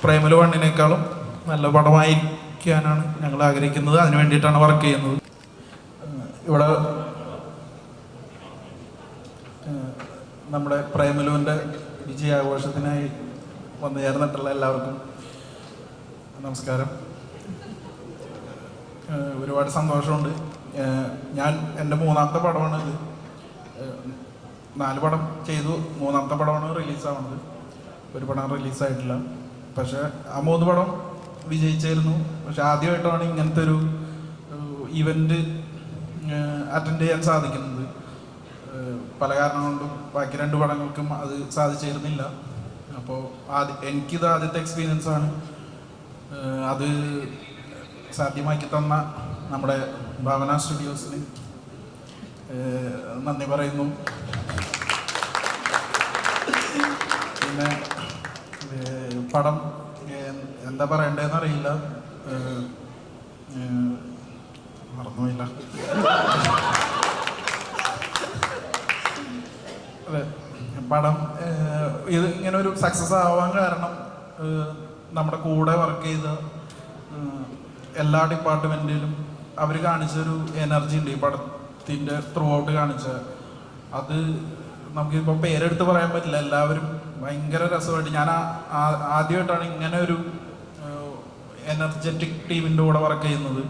പ്രേമലു വണ്ണിനേക്കാളും നല്ല പടമായിരിക്കാനാണ് ഞങ്ങൾ ആഗ്രഹിക്കുന്നത്. അതിനു വേണ്ടിയിട്ടാണ് വർക്ക് ചെയ്യുന്നത്. ഇവിടെ നമ്മുടെ പ്രേമലുവിൻ്റെ വിജയാഘോഷത്തിനായി വന്നു ചേർന്നിട്ടുള്ള എല്ലാവർക്കും നമസ്കാരം. ഒരുപാട് സന്തോഷമുണ്ട്. ഞാൻ എൻ്റെ 3ാമത്തെ പടമാണിത്. 4 പടം ചെയ്തു, 3ാമത്തെ പടമാണ് റിലീസാവുന്നത്. ഒരു പടം റിലീസായിട്ടില്ല. പക്ഷേ ആ 3 പടം വിജയിച്ചായിരുന്നു. പക്ഷെ ആദ്യമായിട്ടാണ് ഇങ്ങനത്തെ ഒരു ഇവൻ്റ് അറ്റൻഡ് ചെയ്യാൻ സാധിക്കുന്നത്. പല കാരണം കൊണ്ടും ബാക്കി 2 പടങ്ങൾക്കും അത് സാധിച്ചിരുന്നില്ല. അപ്പോൾ എനിക്കിത് ആദ്യത്തെ എക്സ്പീരിയൻസാണ്. അത് സാധ്യമാക്കി തന്ന നമ്മുടെ ഭാവന സ്റ്റുഡിയോസിന് നന്ദി പറയുന്നു. പിന്നെ പടം എന്താ പറയണ്ടതെന്ന് അറിയില്ല, മറന്നുമില്ല. പടം ഇത് ഇങ്ങനെ ഒരു സക്സസ് ആവാൻ കാരണം നമ്മുടെ കൂടെ വർക്ക് ചെയ്ത എല്ലാ ഡിപ്പാർട്ട്മെൻറ്റിലും അവർ കാണിച്ചൊരു എനർജി ഉണ്ട്. ഈ പടത്തിൻ്റെ ത്രൂ ഔട്ട് കാണിച്ച അത് നമുക്കിപ്പോൾ പേരെടുത്ത് പറയാൻ പറ്റില്ല. എല്ലാവരും ഭയങ്കര രസമായിട്ട്, ഞാൻ ആദ്യമായിട്ടാണ് ഇങ്ങനെ ഒരു എനർജറ്റിക് ടീമിൻ്റെ കൂടെ വർക്ക് ചെയ്യുന്നത്.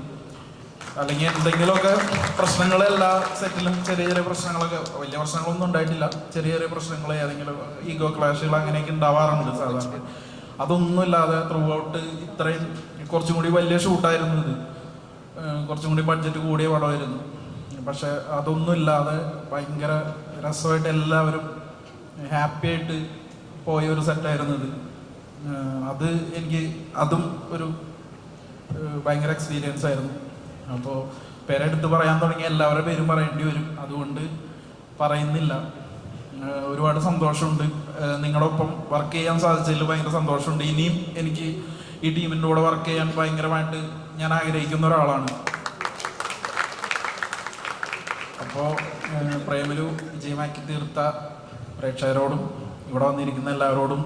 അല്ലെങ്കിൽ എന്തെങ്കിലുമൊക്കെ പ്രശ്നങ്ങൾ എല്ലാ സെറ്റിലും ചെറിയ ചെറിയ പ്രശ്നങ്ങളൊക്കെ, വലിയ പ്രശ്നങ്ങളൊന്നും ഉണ്ടായിട്ടില്ല, ചെറിയ ചെറിയ പ്രശ്നങ്ങൾ, ഏതെങ്കിലും ഈഗോ ക്ലാഷുകൾ അങ്ങനെയൊക്കെ ഉണ്ടാവാറുണ്ട് സാധാരണ. അതൊന്നുമില്ലാതെ ത്രൂ ഔട്ട് ഇത്രയും കുറച്ചും കൂടി വലിയ ഷൂട്ടായിരുന്നു ഇത്, കുറച്ചും കൂടി ബഡ്ജറ്റ് കൂടിയ പടമായിരുന്നു. പക്ഷെ അതൊന്നുമില്ലാതെ ഭയങ്കര രസമായിട്ട് എല്ലാവരും ഹാപ്പി ആയിട്ട് പോയ ഒരു സെറ്റായിരുന്നു ഇത്. അത് എനിക്ക് അതും ഒരു ഭയങ്കര എക്സ്പീരിയൻസ് ആയിരുന്നു. അപ്പോൾ പേരെടുത്ത് പറയാൻ തുടങ്ങിയ എല്ലാവരുടെ പേരും പറയേണ്ടി വരും, അതുകൊണ്ട് പറയുന്നില്ല. ഒരുപാട് സന്തോഷമുണ്ട്. നിങ്ങളൊപ്പം വർക്ക് ചെയ്യാൻ സാധിച്ചതിൽ ഭയങ്കര സന്തോഷമുണ്ട്. ഇനിയും എനിക്ക് ഈ ടീമിൻ്റെ കൂടെ വർക്ക് ചെയ്യാൻ ഭയങ്കരമായിട്ട് ഞാൻ ആഗ്രഹിക്കുന്ന ഒരാളാണ്. അപ്പോൾ പ്രേമലു വിജയമാക്കി തീർത്ത പ്രേക്ഷകരോടും ഇവിടെ വന്നിരിക്കുന്ന എല്ലാവരോടും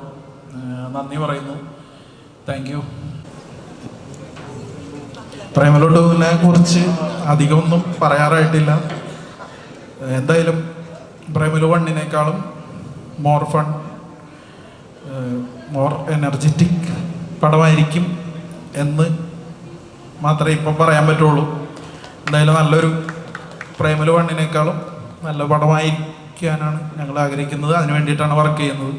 നന്ദി പറയുന്നു. Thank you. പ്രേമലു 2-നെ കുറിച്ച് അധികമൊന്നും പറയാറായിട്ടില്ല. എന്തായാലും പ്രേമലു 1-നേക്കാളും മോർ ഫൺ, മോർ എനർജറ്റിക് പടമായിരിക്കും എന്ന് മാത്രമേ ഇപ്പം പറയാൻ പറ്റുള്ളൂ. എന്തായാലും നല്ലൊരു പ്രേമലു 1-നേക്കാളും നല്ല പടമായിരിക്കാനാണ് ഞങ്ങൾ ആഗ്രഹിക്കുന്നത്. അതിനു വേണ്ടിയിട്ടാണ് വർക്ക് ചെയ്യുന്നത്.